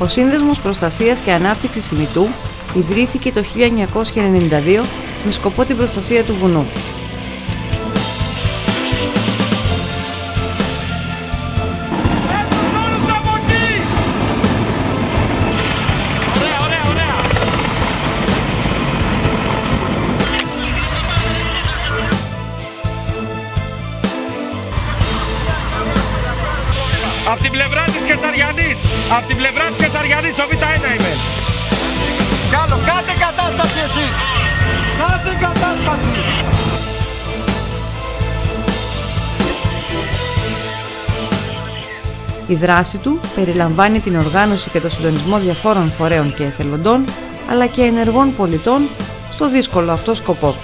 Ο Σύνδεσμος Προστασίας και Ανάπτυξης Ημιτού ιδρύθηκε το 1992 με σκοπό την προστασία του βουνού. Απ' την πλευρά της Κεσαριανής, απ' την πλευρά της Κεσαριανής, ο Β1 είμαι. Κι άλλο, κάντε κατάσταση εσείς. Κάντε κατάσταση. Η δράση του περιλαμβάνει την οργάνωση και το συντονισμό διαφόρων φορέων και εθελοντών, αλλά και ενεργών πολιτών στο δύσκολο αυτό σκοπό.